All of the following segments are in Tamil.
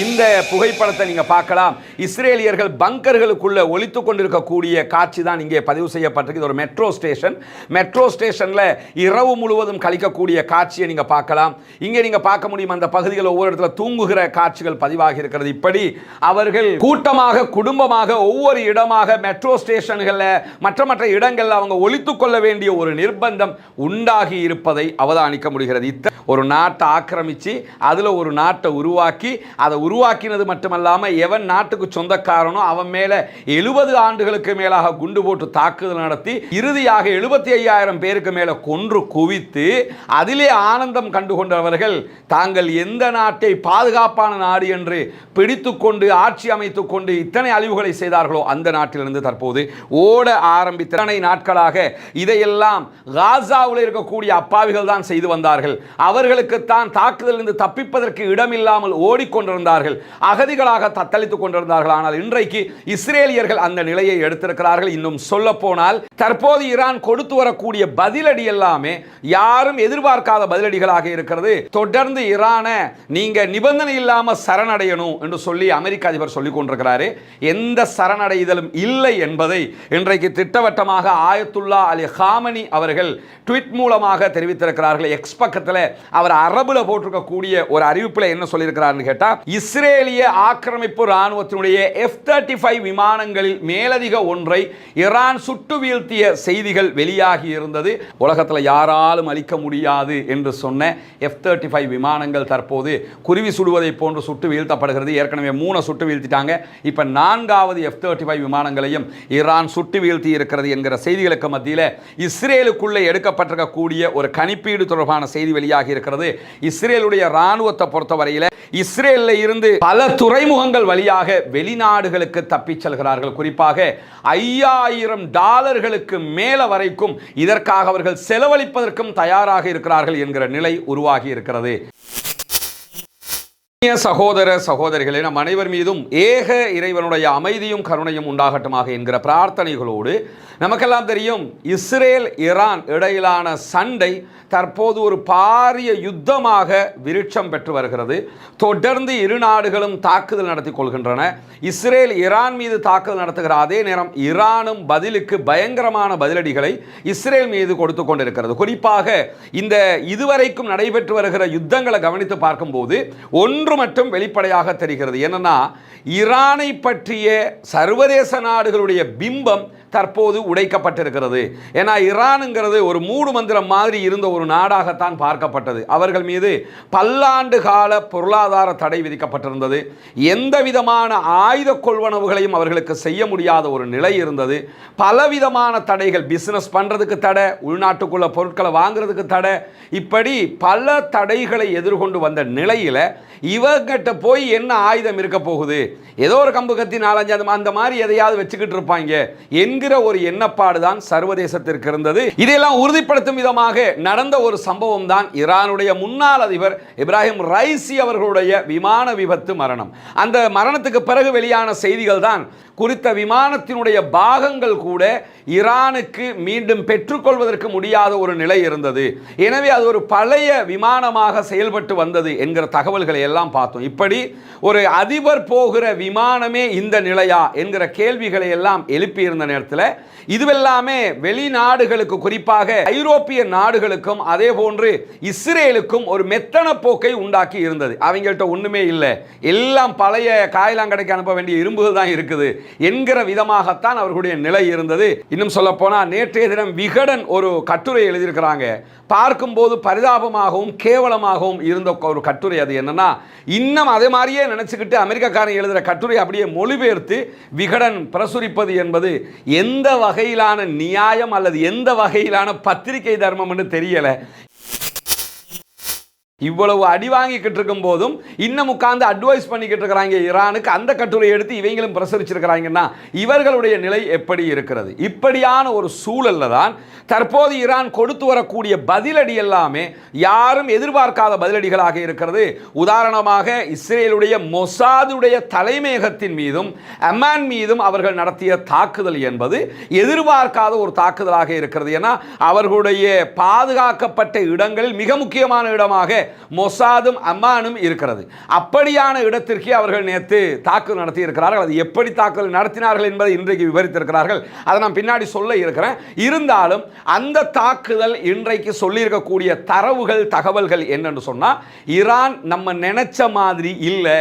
இந்த புகைப்படத்தை நீங்க பார்க்கலாம். இஸ்ரேலியர்கள் பங்கர்களுக்குள்ள ஒளித்துக் கொண்டிருக்கக்கூடிய காட்சி தான் இங்கே பதிவு செய்யப்பட்டிருக்கு. இது ஒரு மெட்ரோ ஸ்டேஷன். மெட்ரோ ஸ்டேஷன்ல இரவு முழுவதும் கழிக்கக்கூடிய காட்சியை நீங்க பார்க்கலாம். இங்கே நீங்க பார்க்க முடியும், அந்த பகுதியில் ஒவ்வொரு இடத்துல தூங்குகிற காட்சிகள் பதிவாகி இருக்கிறது. இப்படி அவர்கள் கூட்டமாக குடும்பமாக ஒவ்வொரு இடமாக மெட்ரோ ஸ்டேஷன்கள்ல மற்ற இடங்கள்ல அவங்க ஒளித்துக் கொள்ள வேண்டிய ஒரு நிர்பந்தம் உண்டாகி இருப்பதை அவதானிக்க முடிகிறது. ஒரு நாட்டை ஆக்கிரமிச்சு அதுல ஒரு நாட்டை உருவாக்கி அதை உருவாக்கினது மட்டுமல்லாமல் எவன் நாட்டுக்கு சொந்தக்காரனோ அவன் மேல 70 ஆண்டுகளுக்கு மேலாக குண்டு போட்டு தாக்குதல் நடத்தி இறுதியாக 75,000 பேருக்கு மேல கொன்று குவித்து அதிலே ஆனந்தம் கண்டுகொண்டவர்கள் தாங்கள் எந்த நாட்டை பாதுகாப்பான நாடு என்று பிடித்துக்கொண்டு ஆட்சி அமைத்துக் கொண்டு இத்தனை அழிவுகளை செய்தார்களோ அந்த நாட்டிலிருந்து தற்போது ஓட ஆரம்பித்த நாட்களாக இதையெல்லாம் காசாவில் இருக்கக்கூடிய அப்பாவிகள் தான் செய்து வந்தார்கள். அவர்களுக்கு தான் தாக்குதலிருந்து தப்பிப்பதற்கு இடமில்லாமல் ஓடிக்கொண்டிருந்தார்கள், அகதிகளாக தத்தளித்துக் கொண்டிருந்தார்கள். ஆனால் இன்றைக்கு இஸ்ரேலியர்கள் அந்த நிலையை எடுத்திருக்கிறார்கள். இன்னும் சொல்ல போனால் தற்போது ஈரான் கொடுத்து வரக்கூடிய பதிலடி எல்லாமே யாரும் எதிர்பார்க்காத பதிலடிகளாக இருக்கிறது. தொடர்ந்து ஈரானை நீங்க நிபந்தனை இல்லாம சரணடையணும் என்று சொல்லி அமெரிக்க அதிபர் சொல்லிக் கொண்டிருக்கிறாரு. எந்த சரணடைதலும் இல்லை என்பதை இன்றைக்கு திட்டவட்டமாக ஆயத்துல்லா அலி காமனி அவர்கள் ட்வீட் மூலமாக தெரிவித்திருக்கிறார்கள். எக்ஸ் பக்கத்தில் அவர் அரபுல போட்டிருக்கக்கூடிய ஒரு அறிவிப்பில் என்ன சொல்லியிருக்கிறார்னு கேட்டா, இஸ்ரேலிய ஆக்கிரமிப்பு ராணுவத்தினுடைய F-35 விமானங்களில் மேலதிக ஒன்றை ஈரான் சுட்டு வீழ்த்திய செய்திகள் வெளியாகி இருந்தது. உலகத்தில் யாராலும் அழிக்க முடியாது என்று சொன்ன F-35 விமானங்கள் தற்போது குருவி சுடுவதை போன்று சுட்டு வீழ்த்தப்படுகிறது. ஏற்கனவே 3 சுட்டு வீழ்த்திட்டாங்க. இப்ப 4வது F-35 விமானங்களையும் ஈரான் சுட்டு வீழ்த்தி இருக்கிறது என்கிற செய்திகளுக்கு மத்தியில் இஸ்ரேலுக்குள்ளே எடுக்கப்பட்டிருக்கக்கூடிய ஒரு கணிப்பீடு தொடர்பான செய்தி வெளியாகி இருக்கிறது. இஸ்ரேலுடைய ராணுவத்தை பொறுத்தவரையில் இஸ்ரேலில் இருந்து பல துறைமுகங்கள் வழியாக வெளிநாடுகளுக்கு தப்பிச் செல்கிறார்கள். குறிப்பாக $5,000 மேல வரைக்கும் இதற்காக அவர்கள் செலவழிப்பதற்கும் தயாராக இருக்கிறார்கள் என்கிற நிலை உருவாகி இருக்கிறது. சகோதர சகோதரிகளே, நம் அனைவர் மீதும் ஏக இறைவனுடைய அமைதியும் கருணையும் உண்டாகட்டுமாக என்கிற பிரார்த்தனைகளோடு, நமக்கெல்லாம் தெரியும் இஸ்ரேல் ஈரான் இடையிலான சண்டை தற்போது ஒரு பாரிய யுத்தமாக விருட்சம் பெற்று வருகிறது. தொடர்ந்து இரு நாடுகளும் தாக்குதல் நடத்தி கொள்கின்றன. இஸ்ரேல் ஈரான் மீது தாக்குதல் நடத்துகிற அதே நேரம் ஈரானும் பதிலுக்கு பயங்கரமான பதிலடிகளை இஸ்ரேல் மீது கொடுத்து கொண்டிருக்கிறது. குறிப்பாக இந்த இதுவரைக்கும் நடைபெற்று வருகிற யுத்தங்களை கவனித்து பார்க்கும்போது ஒன்று மட்டும் வெளிப்படையாக தெரிகிறது. என்னன்னா, ஈரானை பற்றிய சர்வதேச நாடுகளுடைய பிம்பம் தற்போது உடைக்கப்பட்டிருக்கிறது. ஏன்னா ஈரானுங்கிறது ஒரு மூடு மந்திரம் மாதிரி இருந்த ஒரு நாடாகத்தான் பார்க்கப்பட்டது. அவர்கள் மீது பல்லாண்டு கால பொருளாதார தடை விதிக்கப்பட்டிருந்தது. எந்த விதமான ஆயுத கொள்வனவுகளையும் அவர்களுக்கு செய்ய முடியாத ஒரு நிலை இருந்தது. பலவிதமான தடைகள், பிசினஸ் பண்றதுக்கு தடை, உள்நாட்டுக்குள்ள பொருட்களை வாங்குறதுக்கு தடை, இப்படி பல தடைகளை எதிர்கொண்டு வந்த நிலையில இவங்கிட்ட போய் என்ன ஆயுதம் இருக்க போகுது, ஏதோ ஒரு கம்பு கத்தி 4-5 அந்த மாதிரி எதையாவது வச்சுக்கிட்டு இருப்பாங்க என்கிற ஒரு எண்ணப்பாடு தான் சர்வதேசத்திற்கு இருந்தது. இதையெல்லாம் உறுதிப்படுத்தும் விதமாக நடந்த ஒரு சம்பவம் தான் ஈரானுடைய முன்னாள் அதிபர் இப்ராஹிம் ரைசி அவர்களுடைய விமான விபத்து மரணம். அந்த மரணத்துக்கு பிறகு வெளியான செய்திகள் தான் குறித்த விமானத்தினுடைய பாகங்கள் கூட ஈரானுக்கு மீண்டும் பெற்றுக்கொள்வதற்கு முடியாத ஒரு நிலை இருந்தது. எனவே அது ஒரு பழைய விமானமாக செயல்பட்டு வந்தது என்கிற தகவல்களை எல்லாம் பார்த்தோம். இப்படி ஒரு அதிபர் போகிற விமானமே இந்த நிலையா என்கிற கேள்விகளை எல்லாம் எழுப்பியிருந்த நேரத்தில் இதுவெல்லாமே வெளிநாடுகளுக்கு, குறிப்பாக ஐரோப்பிய நாடுகளுக்கும் அதே போன்று இஸ்ரேலுக்கும் ஒரு மெத்தன போக்கை உண்டாக்கி இருந்தது. அவங்கள்ட்ட ஒண்ணுமே இல்லை, எல்லாம் பழைய காயலாங்கடைக்கு அனுப்ப வேண்டிய இரும்புகள் தான் இருக்குது என்கிற விதமாகத்தான் அவர்களுடைய நிலை இருந்தது. இன்னும் சொல்ல போனா நேற்றைய தினம் விகடன் ஒரு கட்டுரை எழுதியிருக்கிறாங்க. பார்க்கும்போது பரிதாபமாகவும் கேவலமாகவும் இருந்த ஒரு கட்டுரை. அது என்னன்னா, இன்னும் அதே மாதிரியே நினைச்சுக்கிட்டு அமெரிக்காக்காரன் எழுதுகிற கட்டுரை அப்படியே மொழிபெயர்த்து விகடன் பிரசுரிப்பது என்பது எந்த வகையிலான நியாயம் அல்லது எந்த வகையிலான பத்திரிகை தர்மம் என்று தெரியல. இவ்வளவு அடி வாங்கிக்கிட்டு இருக்கும் போதும் இன்னும் உட்கார்ந்து அட்வைஸ் பண்ணிக்கிட்டு இருக்கிறாங்க ஈரானுக்கு. அந்த கட்டுரை எடுத்து இவங்களும் பிரசுரிச்சிருக்கிறாங்கன்னா இவர்களுடைய நிலை எப்படி இருக்கிறது? இப்படியான ஒரு சூழல்ல தான் தற்போது ஈரான் கொடுத்து வரக்கூடிய பதிலடி எல்லாமே யாரும் எதிர்பார்க்காத பதிலடிகளாக இருக்கிறது. உதாரணமாக இஸ்ரேலுடைய மொசாதுடைய தலைமையகத்தின் மீதும் அமான் மீதும் அவர்கள் நடத்திய தாக்குதல் என்பது எதிர்பார்க்காத ஒரு தாக்குதலாக இருக்கிறது. ஏன்னா அவர்களுடைய பாதுகாக்கப்பட்ட இடங்களில் மிக முக்கியமான இடமாக மொசாதும் அம்மானும் இருக்கிறது. அப்படியான இடத்திற்கே அவர்கள் நேற்று தாக்குதல் நடத்தி இருக்கிறார்கள். அது எப்படி தாக்குதல் நடத்தினார்கள் என்பதை இன்றைக்கு விவரித்திருக்கிறார்கள். அதை நான் பின்னாடி சொல்ல இருக்கிறேன். இருந்தாலும் அந்த தாக்குதல் இன்றைக்கு சொல்லியிருக்கக்கூடிய தரவுகள் தகவல்கள் என்னன்னு சொன்னா, ஈரான் நம்ம நினைச்ச மாதிரி இல்லை.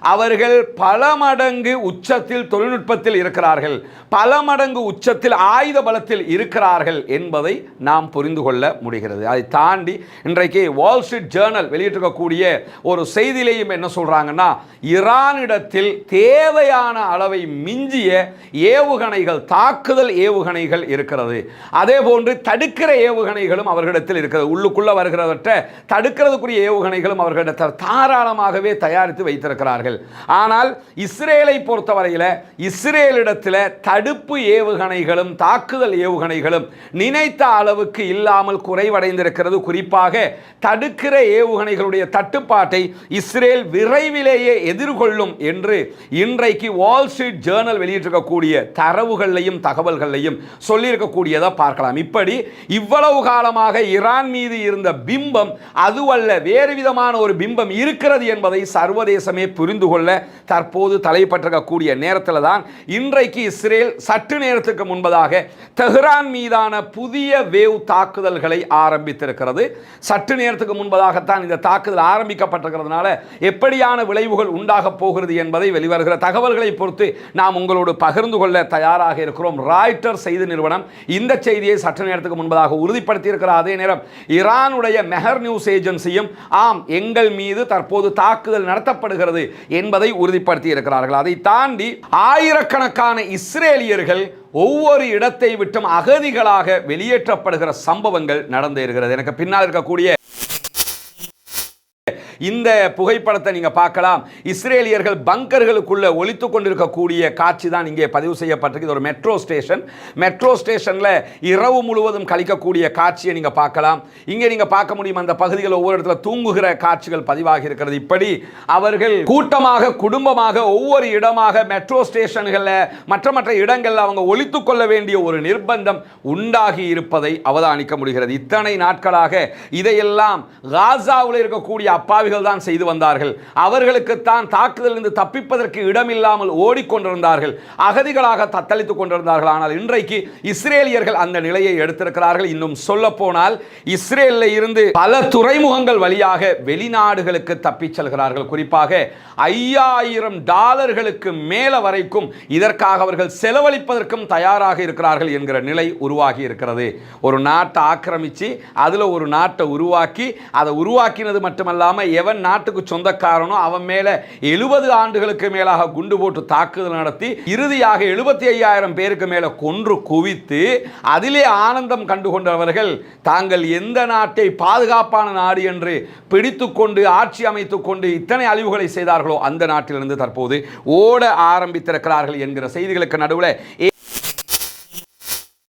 அவர்கள் பல மடங்கு உச்சத்தில் தொழில்நுட்பத்தில் இருக்கிறார்கள், பல மடங்கு உச்சத்தில் ஆயுத பலத்தில் இருக்கிறார்கள் என்பதை நாம் புரிந்து கொள்ள முடிகிறது. அதை தாண்டி இன்றைக்கு வால் ஸ்ட்ரீட் ஜேர்னல் வெளியிட்டிருக்கக்கூடிய ஒரு செய்தியிலையும் என்ன சொல்றாங்கன்னா, ஈரானிடத்தில் தேவையான அளவை மிஞ்சிய ஏவுகணைகள், தாக்குதல் ஏவுகணைகள் இருக்கிறது. அதே போன்று தடுக்கிற ஏவுகணைகளும் அவர்களிடத்தில் இருக்கிறது. உள்ளுக்குள்ள வருகிறவற்றை தடுக்கிறதுக்குரிய ஏவுகணைகளும் அவர்களிடத்தில் தாராளமாகவே தயாரித்து வைத்திருக்கிறார்கள். ஆனால் இஸ்ரேலை பொறுத்தவரையில் இஸ்ரேலிடத்தில் தடுப்பு ஏவுகணைகளும் தாக்குதல் ஏவுகணைகளும் நினைத்த அளவுக்கு இல்லாமல் குறைவடைந்திருக்கிறது. குறிப்பாக தடுக்கிற ஏவுகணைகளுடைய தட்டுப்பாட்டை இஸ்ரேல் விரைவிலேயே எதிர்கொள்ளும் என்று இன்றைக்கு வால் ஸ்ட்ரீட் ஜேர்னல் வெளியிட்டிருக்கக்கூடிய தரவுகளையும் தகவல்களையும் சொல்லியிருக்கக்கூடியதை பார்க்கலாம். இப்படி இவ்வளவு காலமாக ஈரான் மீது இருந்த பிம்பம் அதுவல்ல, வேறு விதமான ஒரு பிம்பம் இருக்கிறது என்பதை சர்வதேசமே புரிந்து கொள்ள தற்போது தலைப்பட்டிருக்கக்கூடிய நேரத்தில் தான் இன்றைக்கு இஸ்ரேல் சற்று நேரத்துக்கு முன்பதாக தெஹ்ரான் மீதான புதிய வேவ் தாக்குதல்களை ஆரம்பித்திருக்கிறது. சற்று நேரத்துக்கு முன்பதாகத்தான் இந்த தாக்குதல் ஆரம்பிக்கப்பட்டிருக்கிறதுனால எப்படியான விளைவுகள் உண்டாக போகிறது என்பதை வெளிவருகிற தகவல்களை பொறுத்து நாம் உங்களோடு பகிர்ந்து கொள்ள தயாராக இருக்கிறோம். ராய்ட்டர் செய்தி நிறுவனம் இந்த செய்தியை சற்று நேரத்துக்கு முன்பதாக உறுதிப்படுத்தி இருக்கிற அதே நேரம் ஈரானுடைய மெஹர் நியூஸ் ஏஜென்சியும் ஆம், எங்கள் மீது தற்போது தாக்குதல் நடத்தப்படுகிறது என்பதை உறுதிப்படுத்தி இருக்கிறார்கள். அதை தாண்டி ஆயிரக்கணக்கான இஸ்ரேலியர்கள் ஒவ்வொரு இடத்தை விட்டும் அகதிகளாக வெளியேற்றப்படுகிற சம்பவங்கள் நடந்து இருக்கிறது. எனக்கு பின்னால் இருக்கக்கூடிய இந்த புகைப்படத்தை நீங்க பார்க்கலாம். இஸ்ரேலியர்கள் பங்கர்களுக்குள்ள ஒளித்துக் கொண்டிருக்கக்கூடிய காட்சி தான் இங்கே பதிவு செய்யப்பட்டிருக்கு. இது ஒரு மெட்ரோ ஸ்டேஷன். மெட்ரோ ஸ்டேஷன்ல இரவு முழுவதும் கழிக்கக்கூடிய காட்சியை நீங்க பார்க்கலாம். இங்கே நீங்க பார்க்க முடியும், அந்த பகுதிகள் ஒவ்வொரு இடத்துல தூங்குகிற காட்சிகள் பதிவாகி இருக்கிறது. இப்படி அவர்கள் கூட்டமாக குடும்பமாக ஒவ்வொரு இடமாக மெட்ரோ ஸ்டேஷன்களில் மற்ற இடங்களில் அவங்க ஒளித்துக் கொள்ள வேண்டிய ஒரு நிர்பந்தம் உண்டாகி இருப்பதை அவதானிக்க முடிகிறது. இத்தனை நாட்களாக இதையெல்லாம் காசாவில் இருக்கக்கூடிய அப்பாவி தான் செய்து வந்தார்கள். அவர்களுக்குத்தான் தாக்குதலிருந்து தப்பிப்பதற்கு இடமில்லாமல் ஓடிக்கொண்டிருந்தார்கள், அகதிகளாக தத்தளித்துக் கொண்டிருந்தார்கள். ஆனால் இன்றைக்கு இஸ்ரேலியர்கள் அந்த நிலையை எடுத்திருக்கிறார்கள். இன்னும் சொல்ல போனால் இஸ்ரேலில் இருந்து பல துறைமுகங்கள் வழியாக வெளிநாடுகளுக்கு தப்பிச் செல்கிறார்கள். குறிப்பாக $5000 மேல வரைக்கும் இதற்காக அவர்கள் செலவழிப்பதற்கும் தயாராக இருக்கிறார்கள் என்கிற நிலை உருவாகி இருக்கிறது. ஒரு நாட்டை ஆக்கிரமிச்சு அதுல ஒரு நாட்டை உருவாக்கி அதை உருவாக்கினது மட்டுமல்லாமல் எவன் நாட்டுக்கு சொந்தக்காரனோ அவன் மேல 70 ஆண்டுகளுக்கு மேலாக குண்டு போட்டு தாக்குதல் நடத்தி இறுதியாக 75,000 பேருக்கு மேல கொன்று குவித்து அதிலே ஆனந்தம் கண்டுகொண்டவர்கள் தாங்கள் எந்த நாட்டை பாதுகாப்பான நாடு என்று பிடித்துக்கொண்டு ஆட்சி அமைத்துக் கொண்டு இத்தனை அழிவுகளை செய்தார்களோ அந்த நாட்டிலிருந்து தற்போது ஓட ஆரம்பித்திருக்கிறார்கள் என்கிற செய்திகளுக்கு நடுவில்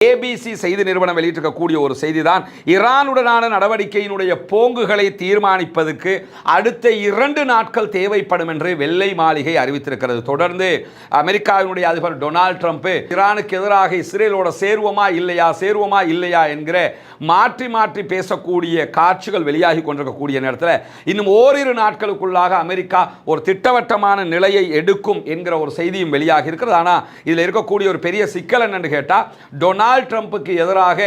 ABC செய்தி நிறுவனம் வெளியிட்டிருக்கக்கூடிய ஒரு செய்தி தான், ஈரானுடனான நடவடிக்கையினுடைய போங்குகளை தீர்மானிப்பதற்கு அடுத்த 2 நாட்கள் தேவைப்படும் என்று வெள்ளை மாளிகை அறிவித்திருக்கிறது. தொடர்ந்து அமெரிக்காவினுடைய அதிபர் டொனால்ட் ட்ரம்ப் ஈரானுக்கு எதிராக இஸ்ரேலோட சேருவமா இல்லையா என்கிற மாற்றி மாற்றி பேசக்கூடிய காட்சிகள் வெளியாகி கொண்டிருக்கக்கூடிய நேரத்தில் இன்னும் ஓரிரு நாட்களுக்குள்ளாக அமெரிக்கா ஒரு திட்டவட்டமான நிலையை எடுக்கும் என்கிற ஒரு செய்தியும் வெளியாகி இருக்கிறது. ஆனால் இதில் இருக்கக்கூடிய ஒரு பெரிய சிக்கல் என்னன்னு கேட்டால், டொனால்ட் ட்ரம்புக்கு எதிராக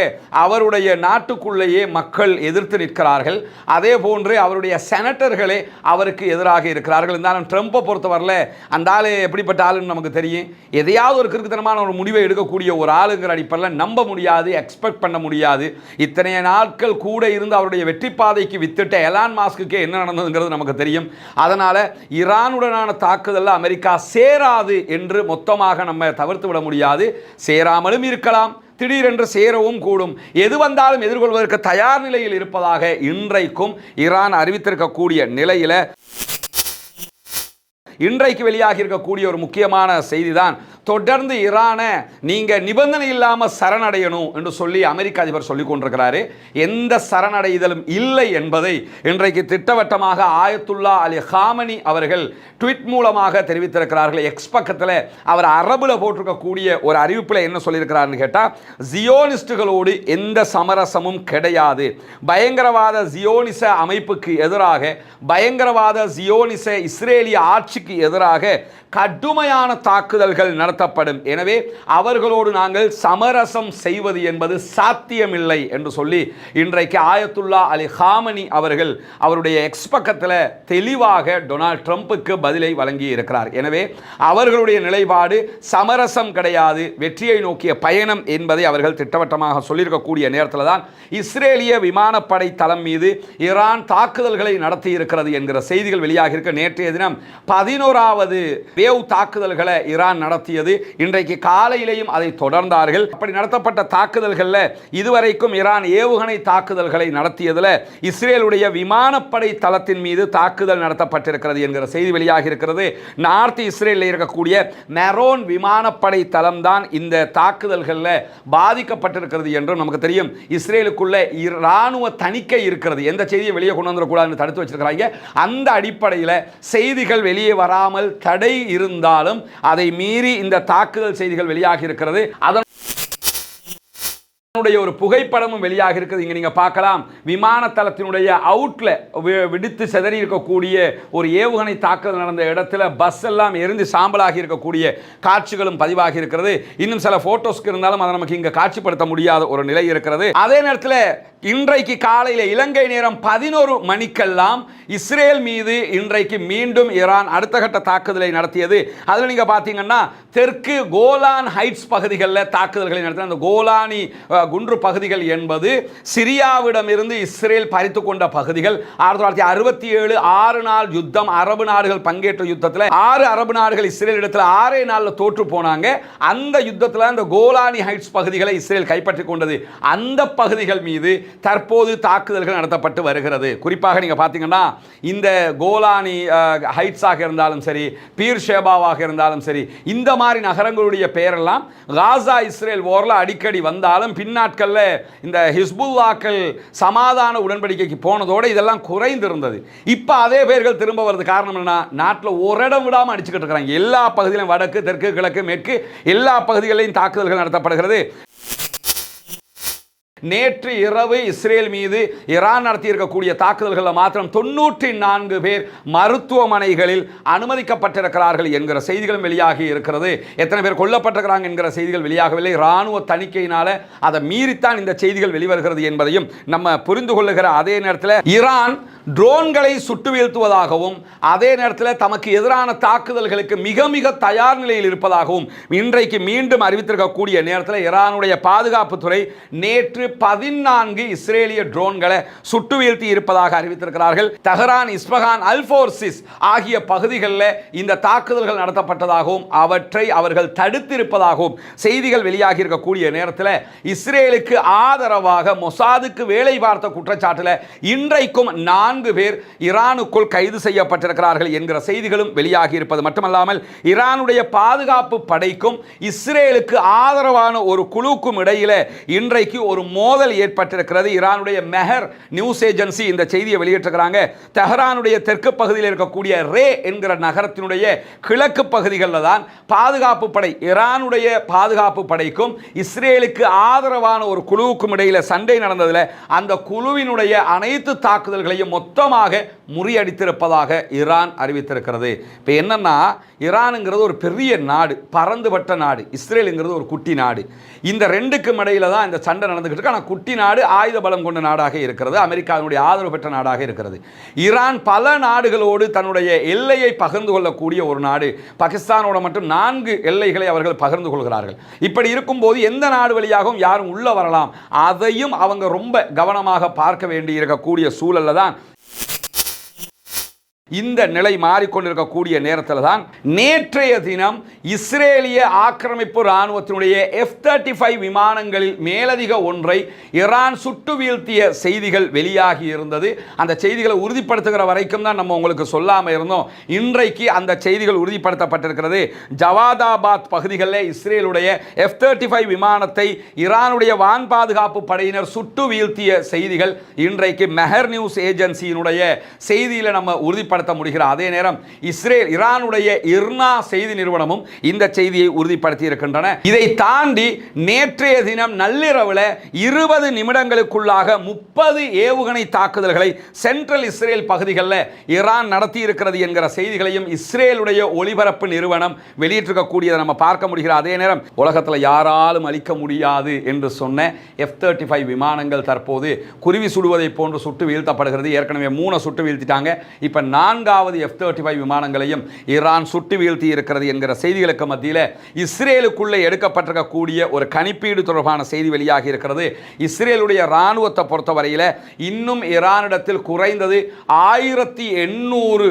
அவருடைய நாட்டுக்குள்ளேயே மக்கள் எதிர்த்து நிற்கிறார்கள். அதே போன்று அவருடைய செனட்டர்களே அவருக்கு எதிராக இருக்கிறார்கள். இருந்தாலும் ட்ரம்பை பொறுத்தவரையில் அந்த ஆளு எப்படிப்பட்ட ஆளுன்னு நமக்கு தெரியும். எதையாவது ஒரு கிறுக்குத்தனமான ஒரு முடிவை எடுக்கக்கூடிய ஒரு ஆளுங்கிற அடிப்படையில் நம்ப முடியாது, எக்ஸ்பெக்ட் பண்ண முடியாது. இத்தனை நாட்கள் கூட இருந்து அவருடைய வெற்றி பாதைக்கு வித்திட்ட எலான் மாஸ்க்கு என்ன நடந்ததுங்கிறது நமக்கு தெரியும். அதனால ஈரானுடனான தாக்குதலில் அமெரிக்கா சேராது என்று மொத்தமாக நம்ம தவிர்த்து விட முடியாது. சேராமலும் இருக்கலாம், திடீரென்று சேரவும் கூடும். எது வந்தாலும் எதிர்கொள்வதற்கு தயார் நிலையில் இருப்பதாக இன்றைக்கும் ஈரான் அறிவித்திருக்கக்கூடிய நிலையில் இன்றைக்கு வெளியாகி இருக்கக்கூடிய ஒரு முக்கியமான செய்தி தான், தொடர்ந்து ஈரானை நீங்க நிபந்தனை இல்லாம சரணடையணும் என்று சொல்லி அமெரிக்க அதிபர் சொல்லிக் கொண்டிருக்கிறாரு. எந்த சரணடைதலும் இல்லை என்பதை இன்றைக்கு திட்டவட்டமாக ஆயத்துல்லா அலி ஹாமனி அவர்கள் ட்வீட் மூலமாக தெரிவித்திருக்கிறார்கள். எக்ஸ் பக்கத்தில் அவர் அரபுல போட்டிருக்கக்கூடிய ஒரு அறிவிப்பில் என்ன சொல்லியிருக்கிறார்னு கேட்டா, ஜியோனிஸ்டுகளோடு எந்த சமரசமும் கிடையாது. பயங்கரவாத ஜியோனிச அமைப்புக்கு எதிராக, பயங்கரவாத ஜியோனிச இஸ்ரேலிய ஆட்சிக்கு எதிராக கடுமையான தாக்குதல்கள் நடத்தப்படும். எனவே அவர்களோடு நாங்கள் சமரசம் செய்வது என்பது சாத்தியமில்லை என்று சொல்லி இன்றைக்கு ஆயத்துல்லா அலி ஹாமனி அவர்கள் அவருடைய எக்ஸ் பக்கத்தில் தெளிவாக டொனால்ட் ட்ரம்புக்கு பதிலை வழங்கி இருக்கிறார். எனவே அவர்களுடைய நிலைப்பாடு சமரசம் கிடையாது, வெற்றியை நோக்கிய பயணம் என்பதை அவர்கள் திட்டவட்டமாக சொல்லியிருக்கக்கூடிய நேரத்தில் தான் இஸ்ரேலிய விமானப்படை தளம் மீது ஈரான் தாக்குதல்களை நடத்தி இருக்கிறது என்கிற செய்திகள் வெளியாக இருக்க, நேற்றைய தினம் 11வது வேவ் தாக்குதல்களை ஈரான் நடத்தியது. இன்றைக்கு காலையிலேயும் அதை தொடர்ந்தார்கள். அப்படி நடத்தப்பட்ட தாக்குதல்களில் இதுவரைக்கும் ஈரான் ஏவுகணை தாக்குதல்களை நடத்தியதில் இஸ்ரேலுடைய விமானப்படை தளத்தின் மீது தாக்குதல் நடத்தப்பட்டிருக்கிறது என்கிற செய்தி வெளியாக இருக்கிறது. நார்த் இஸ்ரேலில் இருக்கக்கூடிய மெரோன் விமானப்படை தளம் தான் இந்த தாக்குதல்களில் பாதிக்கப்பட்டிருக்கிறது என்றும் நமக்கு தெரியும். இஸ்ரேலுக்குள்ள இராணுவ தணிக்கை இருக்கிறது, எந்த செய்தியை வெளியே கொண்டு வந்துடக்கூடாதுன்னு தடுத்து வச்சிருக்கிறாங்க. அந்த அடிப்படையில் செய்திகள் வெளியே வராமல் தடை இருந்தாலும் அதை மீறி இந்த தாக்குதல் செய்திகள் வெளியாகி இருக்கிறது. அதனுடைய ஒரு புகைப்படமும் வெளியாக இருக்குது. இங்க நீங்க பார்க்கலாம், விமான தளத்தினுடைய அவுட்ல விடுத்து செதறி இருக்கக்கூடிய ஒரு ஏவுகணை தாக்குதல் நடந்த இடத்துல பஸ் எல்லாம் எரிந்து சாம்பலாகி இருக்கக்கூடிய காட்சிகளும் பதிவாகி இருக்கிறது. இன்னும் சில போட்டோஸ்க்கு இருந்தாலும் அதை நமக்கு இங்க காட்சிப்படுத்த முடியாத ஒரு நிலை இருக்கிறது. அதே நேரத்தில் இன்றைக்கு காலையில் இலங்கை நேரம் 11 மணிக்கெல்லாம் இஸ்ரேல் மீது இன்றைக்கு மீண்டும் ஈரான் அடுத்த கட்ட தாக்குதலை நடத்தியது. அதில் நீங்கள் பார்த்தீங்கன்னா தெற்கு கோலான் ஹைட்ஸ் பகுதிகளில் தாக்குதல்களை நடத்தின அந்த கோலானி குன்று பகுதிகள் என்பது சிரியாவிடமிருந்து இஸ்ரேல் பறித்து கொண்ட பகுதிகள். 1967 6 நாள் யுத்தம், அரபு நாடுகள் பங்கேற்ற யுத்தத்தில் 6 அரபு நாடுகள் இஸ்ரேல் இடத்துல 6 நாளில் தோற்று போனாங்க. அந்த யுத்தத்தில் அந்த கோலானி ஹைட்ஸ் பகுதிகளை இஸ்ரேல் கைப்பற்றி கொண்டது. அந்த பகுதிகள் மீது தற்போது தாக்குதல்கள் நடத்தப்பட்டு வருகிறது. குறிப்பாக நீங்க பார்த்தீங்கன்னா இந்த கோலானி ஹைட்ஸாக இருந்தாலும் சரி, பீர் ஷேபாவாக இருந்தாலும் சரி, இந்த மாதிரி நகரங்களுடைய பெயரெல்லாம் காசா இஸ்ரேல் போர்ல அடிக்கடி வந்தாலும் பின்னாட்களில் இந்த ஹிஸ்புல்லாக்கள் சமாதான உடன்படிக்கைக்கு போனதோடு இதெல்லாம் குறைந்திருந்தது. இப்போ அதே பெயர்கள் திரும்ப வருது. காரணம் என்ன? நாட்டில் ஒரு இடம் விடாமல் அடிச்சுக்கிட்டு இருக்கிறாங்க. எல்லா பகுதியிலும் வடக்கு, தெற்கு, கிழக்கு, மேற்கு எல்லா பகுதிகளிலும் தாக்குதல்கள் நடத்தப்படுகிறது. நேற்று இரவு இஸ்ரேல் மீது ஈரான் நடத்தியிருக்கக்கூடிய தாக்குதல்களில் மாத்திரம் 94 பேர் மருத்துவமனைகளில் அனுமதிக்கப்பட்டிருக்கிறார்கள் என்கிற செய்திகளும் வெளியாகி இருக்கிறது. எத்தனை பேர் கொல்லப்பட்டிருக்கிறாங்க என்கிற செய்திகள் வெளியாகவில்லை. இராணுவ தணிக்கையினால அதை மீறித்தான் இந்த செய்திகள் வெளிவருகிறது என்பதையும் நம்ம புரிந்து கொள்ளுகிற அதே நேரத்தில் ஈரான் ட்ரோன்களை சுட்டு வீழ்த்துவதாகவும் அதே நேரத்தில் தமக்கு எதிரான தாக்குதல்களுக்கு மிக மிக தயார் நிலையில் இருப்பதாகவும் இன்றைக்கு மீண்டும் அறிவித்திருக்கக்கூடிய நேரத்தில் ஈரானுடைய பாதுகாப்புத்துறை நேற்று 14 இஸ்ரேலிய ட்ரோன்களை சுட்டு வீழ்த்தி இருப்பதாக அறிவித்திருக்கிறார்கள். தெஹ்ரான், இஸ்பஹான், அல்போர்சிஸ் ஆகிய பகுதிகளில் இந்த தாக்குதல்கள் நடத்தப்பட்டதாகவும் அவற்றை அவர்கள் தடுத்திருப்பதாகவும் செய்திகள் வெளியாகி இருக்கக்கூடிய நேரத்தில் இஸ்ரேலுக்கு ஆதரவாக மொசாதுக்கு வேலை பார்த்த குற்றச்சாட்டில் இன்றைக்கும் 4 பேர் ஈரானுக்குள் கைது செய்யப்பட்டிருக்கிறார்கள் என்கிற செய்திகளும் வெளியாகி இருப்பது மட்டுமல்லாமல் ஈரானுடைய பாதுகாப்பு படைக்கும் இஸ்ரேலுக்கு ஆதரவான ஒரு குழுக்கும் இடையில இன்றைக்கு ஒரு மோதல் ஏற்பட்டிருக்கிறது. ஈரானுடைய மெஹர் நியூஸ் ஏஜென்சி இந்த செய்தியை வெளியிட்டிருக்கிறாங்க. தெஹ்ரானுடைய தெற்கு பகுதியில் இருக்கக்கூடிய ரே என்கிற நகரத்தினுடைய கிழக்கு பகுதிகளில் தான் பாதுகாப்பு படை, ஈரானுடைய பாதுகாப்பு படைக்கும் இஸ்ரேலுக்கு ஆதரவான ஒரு குழுவுக்கும் இடையில சண்டை நடந்ததில் அந்த குழுவினுடைய அனைத்து தாக்குதல்களையும் மொத்தமாக முறியடித்திருப்பதாக ஈரான் அறிவித்திருக்கிறது. இப்போ என்னன்னா, ஈரானுங்கிறது ஒரு பெரிய நாடு, பரந்துபட்ட நாடு, இஸ்ரேலுங்கிறது ஒரு குட்டி நாடு. இந்த ரெண்டுக்கும் இடையில தான் இந்த சண்டை நடந்துகிட்டு இருக்கு. ஆனால் குட்டி நாடு ஆயுத பலம் கொண்ட நாடாக இருக்கிறது, அமெரிக்காவினுடைய ஆதரவு பெற்ற நாடாக இருக்கிறது. ஈரான் பல நாடுகளோடு தன்னுடைய எல்லையை பகிர்ந்து கொள்ளக்கூடிய ஒரு நாடு. பாகிஸ்தானோட மட்டும் 4 எல்லைகளை அவர்கள் பகிர்ந்து கொள்கிறார்கள். இப்படி இருக்கும்போது எந்த நாடு வழியாகவும் யாரும் உள்ள வரலாம், அதையும் அவங்க ரொம்ப கவனமாக பார்க்க வேண்டி இருக்கக்கூடிய சூழல்ல தான் இந்த நிலை மாறிக்கொண்டிருக்கக்கூடிய நேரத்தில் தான் நேற்றைய தினம் இஸ்ரேலிய ஆக்கிரமிப்பு இராணுவத்தினுடைய F-35 விமானங்களில் மேலதிக ஒன்றை ஈரான் சுட்டு வீழ்த்திய செய்திகள் வெளியாகி இருந்தது. அந்த செய்திகளை உறுதிப்படுத்துகிற வரைக்கும் தான் நம்ம உங்களுக்கு சொல்லாமல் இருந்தோம். இன்றைக்கு அந்த செய்திகள் உறுதிப்படுத்தப்பட்டிருக்கிறது. ஜவாதாபாத் பகுதிகளில் இஸ்ரேலுடைய F-35 விமானத்தை ஈரானுடைய வான் பாதுகாப்பு படையினர் சுட்டு வீழ்த்திய செய்திகள் இன்றைக்கு மெஹர் நியூஸ் ஏஜென்சியினுடைய செய்தியில் நம்ம உறுதிப்படுத்த முடிகிற அதே நேரம் ஈரானுடைய இர்னா செய்தி நிறுவனமும் இந்த செய்தியை உறுதிப்படுத்தி இருக்கின்றன. இதை தாண்டி நேற்றைய தினம் நள்ளிரவில் 20 நிமிடங்களுக்குள்ளாக 30 ஏவுகணை தாக்குதல்களை சென்ட்ரல் இஸ்ரேல் பகுதிகளில் ஈரான் நடத்தி இருக்கிறது என்கிற செய்திகளையும் இஸ்ரேலுடைய ஒளிபரப்பு நிறுவனம் வெளியிட்டிருக்கக்கூடியதை நம்ம பார்க்க முடிகிற அதே நேரம் உலகத்தில் யாராலும் அளிக்க முடியாது என்று சொன்ன F-35 விமானங்கள் தற்போது குருவி சுடுவதை போன்று சுட்டு வீழ்த்தப்படுகிறது. ஏற்கனவே 3 சுட்டு வீழ்த்திட்டாங்க. இப்ப 4வது F-35 விமானங்களையும் ஈரான் சுட்டு வீழ்த்தி இருக்கிறது என்கிற செய்திகளுக்கு மத்தியில் இஸ்ரேலுக்குள்ளே எடுக்கப்பட்டிருக்கக்கூடிய ஒரு கணிப்பீடு தொடர்பான செய்தி வெளியாகி இருக்கிறது. இஸ்ரேலுடைய இராணுவத்தை பொறுத்தவரையில் இன்னும் ஈரானிடத்தில் குறைந்தது 1800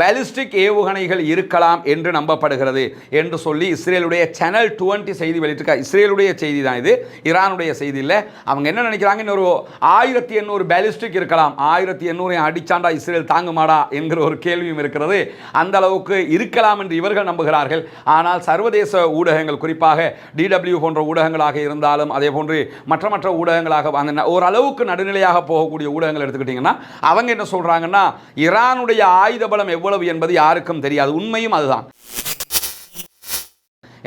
பாலிஸ்டிக் ஏவுகணைகள் இருக்கலாம் என்று நம்பப்படுகிறது என்று சொல்லி இஸ்ரேலுடைய சேனல் 20 செய்தி வெளியிட்டிருக்க. இஸ்ரேலுடைய செய்தி தான் இது, ஈரானுடைய செய்தி இல்லை. அவங்க என்ன நினைக்கிறாங்க, இன்னொரு 1800 பாலிஸ்டிக் இருக்கலாம். 1800 அடிச்சாண்டா இஸ்ரேல் தாங்குமாடா என்கிற ஒரு கேள்வியும் இருக்கிறது. அந்த அளவுக்கு இருக்கலாம் என்று இவர்கள் நம்புகிறார்கள். ஆனால் சர்வதேச ஊடகங்கள், குறிப்பாக DW போன்ற ஊடகங்களாக இருந்தாலும் அதே போன்று மற்ற ஊடகங்களாக அந்த ஓரளவுக்கு நடுநிலையாக போகக்கூடிய ஊடகங்கள் எடுத்துக்கிட்டீங்கன்னா அவங்க என்ன சொல்றாங்கன்னா, ஈரானுடைய ஆயுத பலம் எவ்வளவு என்பது யாருக்கும் தெரியாது. உண்மையும் அதுதான்.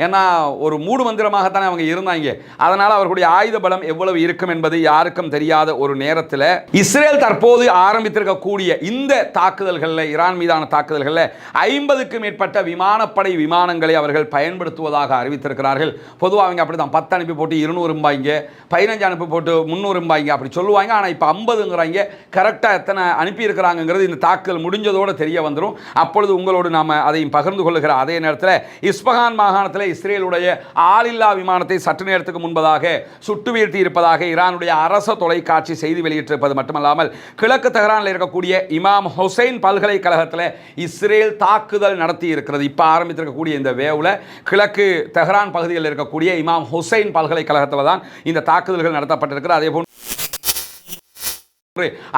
ஏன்னா ஒரு மூடு மந்திரமாகத்தானே அவங்க இருந்தாங்க. அதனால் அவர்களுடைய ஆயுத பலம் எவ்வளவு இருக்கும் என்பது யாருக்கும் தெரியாத ஒரு நேரத்தில் இஸ்ரேல் தற்போது ஆரம்பித்திருக்கக்கூடிய இந்த தாக்குதல்களில், ஈரான் மீதான தாக்குதல்களில் 50க்கும் மேற்பட்ட விமானப்படை விமானங்களை அவர்கள் பயன்படுத்துவதாக அறிவித்திருக்கிறார்கள். பொதுவாக அவங்க அப்படி தான் 10 அனுப்பி போட்டு 200 ரூபாய்ங்க, 15 அனுப்பி போட்டு 300 ரூபாய்ங்க அப்படி சொல்லுவாங்க. ஆனால் இப்போ 50ங்கிறாங்க. கரெக்டாக எத்தனை அனுப்பியிருக்கிறாங்கிறது இந்த தாக்குதல் முடிஞ்சதோடு தெரிய வந்துடும். அப்பொழுது உங்களோடு நாம் அதையும் பகிர்ந்து கொள்ளுகிற அதே நேரத்தில் இஸ்பஹான் மாகாணத்தில் இஸ்ரேலுடைய ஆளில்லா விமானத்தை சற்று நேரத்துக்கு முன்பதாக சுட்டு வீழ்த்தி இருப்பதாக ஈரானுடைய அரச தொலைக்காட்சி செய்தி வெளியிட்டிருப்பது மட்டுமல்லாமல் கிழக்கு தெஹ்ரானில் இருக்கக்கூடிய இமாம் ஹுசைன் பல்கலைக்கழகத்தில் இஸ்ரேல் தாக்குதல் நடத்தி இருக்கிறது. இப்போ ஆரம்பித்திருக்கக்கூடிய இந்த வேவ்ல கிழக்கு தெஹ்ரான் பகுதியில் இருக்கக்கூடிய இமாம் ஹுசைன் பல்கலைக்கழகத்தில் தான் இந்த தாக்குதல்கள் நடத்தப்பட்டிருக்கிறது. அதேபோல்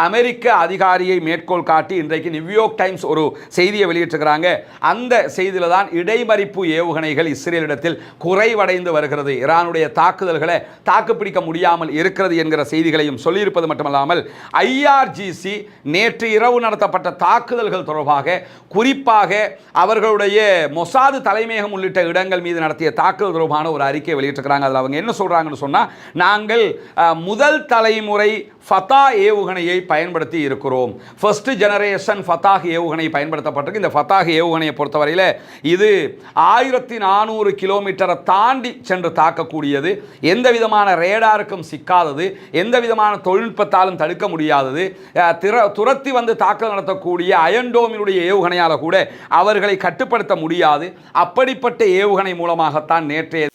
அமெரிக்க அதிகாரியை மேற்கோள் காட்டி இன்றைக்கு நியூயார்க் டைம்ஸ் ஒரு செய்தியை வெளியிட்டிருக்கிறாங்க. அந்த செய்தியில் தான் இடைமறிப்பு ஏவுகணைகள் இஸ்ரேலிடத்தில் குறைவடைந்து வருகிறது, ஈரானுடைய தாக்குதல்களை தாக்குப்பிடிக்க முடியாமல் இருக்கிறது என்கிற செய்திகளையும் சொல்லியிருப்பது மட்டுமல்லாமல் IRGC நேற்று இரவு நடத்தப்பட்ட தாக்குதல்கள் தொடர்பாக, குறிப்பாக அவர்களுடைய மொசாது தலைமையகம் உள்ளிட்ட இடங்கள் மீது நடத்திய தாக்குதல் தொடர்பான ஒரு அறிக்கையை வெளியிட்டிருக்கிறாங்க. அதில் அவங்க என்ன சொல்றாங்கன்னு சொன்னா, நாங்கள் முதல் தலைமுறை ஃபதா ஏவுகணையை பயன்படுத்தி இருக்கிறோம். ஃபர்ஸ்ட் ஜெனரேஷன் ஃபதாஹ் ஏவுகணை பயன்படுத்தப்பட்டிருக்கு. இந்த ஃபதாஹ் ஏவுகணையை பொறுத்தவரையில் இது 1400 கிலோமீட்டரை தாண்டி சென்று தாக்கக்கூடியது, எந்த விதமான ரேடாருக்கும் சிக்காதது, எந்த விதமான தொழில்நுட்பத்தாலும் தடுக்க முடியாதது, துரத்தி வந்து தாக்கல் நடத்தக்கூடிய அயன்டோமினுடைய ஏவுகணையால் கூட அவர்களை கட்டுப்படுத்த முடியாது. அப்படிப்பட்ட ஏவுகணை மூலமாகத்தான் நேற்றைய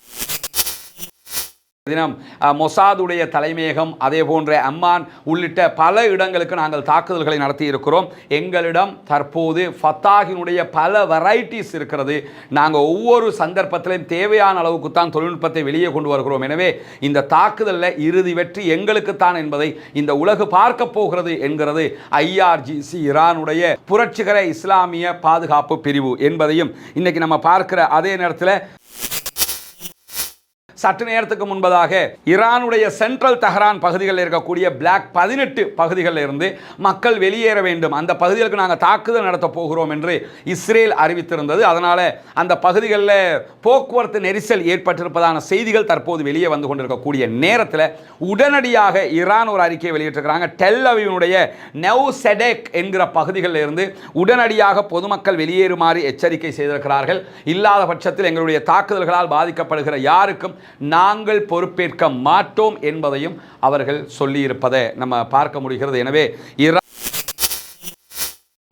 தினம் மொசாதுடைய தலைமையகம் அதே போன்ற அம்மான் உள்ளிட்ட பல இடங்களுக்கு நாங்கள் தாக்குதல்களை நடத்தி இருக்கிறோம். எங்களிடம் தற்போது ஃபத்தாஹினுடைய பல வெரைட்டிஸ் இருக்கிறது. நாங்கள் ஒவ்வொரு சந்தர்ப்பத்திலும் தேவையான அளவுக்கு தான் தொழில்நுட்பத்தை வெளியே கொண்டு வருகிறோம். எனவே இந்த தாக்குதலில் இறுதி வெற்றி எங்களுக்குத்தான் என்பதை இந்த உலகு பார்க்க போகிறது என்கிறது IRGC, ஈரானுடைய புரட்சிகர இஸ்லாமிய பாதுகாப்பு பிரிவு என்பதையும் இன்னைக்கு நம்ம பார்க்கிற அதே நேரத்தில் சற்று நேரத்துக்கு முன்பதாக ஈரானுடைய சென்ட்ரல் தெஹ்ரான் பகுதிகளில் இருக்கக்கூடிய பிளாக் 18 பகுதிகளில் இருந்து மக்கள் வெளியேற வேண்டும், அந்த பகுதிகளுக்கு நாங்கள் தாக்குதல் நடத்த போகிறோம் என்று இஸ்ரேல் அறிவித்திருந்தது. அதனால் அந்த பகுதிகளில் போக்குவரத்து நெரிசல் ஏற்பட்டிருப்பதான செய்திகள் தற்போது வெளியே வந்து கொண்டிருக்கக்கூடிய நேரத்தில் உடனடியாக ஈரான் ஒரு அறிக்கையை வெளியிட்டிருக்கிறாங்க. டெல் அவீவினுடைய நெவ் செடெக் என்கிற பகுதிகளில் இருந்து உடனடியாக பொதுமக்கள் வெளியேறுமாறு எச்சரிக்கை செய்திருக்கிறார்கள். இல்லாத பட்சத்தில் எங்களுடைய தாக்குதல்களால் பாதிக்கப்படுகிற யாருக்கும் நாங்கள் பொறுப்பேற்க மாட்டோம் என்பதையும் அவர்கள் சொல்லியிருப்பதை நம்ம பார்க்க முடிகிறது. எனவே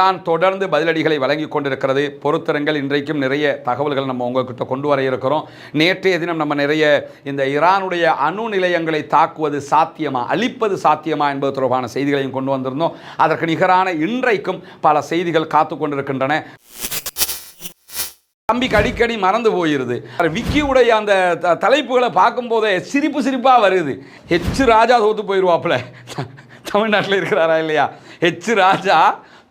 தான் தொடர்ந்து பதிலடிகளை வழங்கி கொண்டிருக்கிறது. பொறுத்திருங்கள், இன்றைக்கும் நிறைய தகவல்கள் நம்ம உங்ககிட்ட கொண்டு வர இருக்கிறோம். நேற்றைய தினம் நம்ம நிறைய இந்த ஈரானுடைய அணு நிலையங்களை தாக்குவது சாத்தியமா, அழிப்பது சாத்தியமா என்பது தொடர்பான செய்திகளையும் கொண்டு வந்திருந்தோம். அதற்கு நிகரான இன்றைக்கும் பல செய்திகள் காத்து கொண்டிருக்கின்றன. தம்பிக்கு அடிக்கடி மறந்து போயிருது. விக்கியுடைய அந்த தலைப்புகளை பார்க்கும்போதே சிரிப்பா வருது. ஹெச் ராஜா தோத்து போயிடுவாப்புல. தமிழ்நாட்டில் இருக்கிறாரா இல்லையா? ஹெச் ராஜா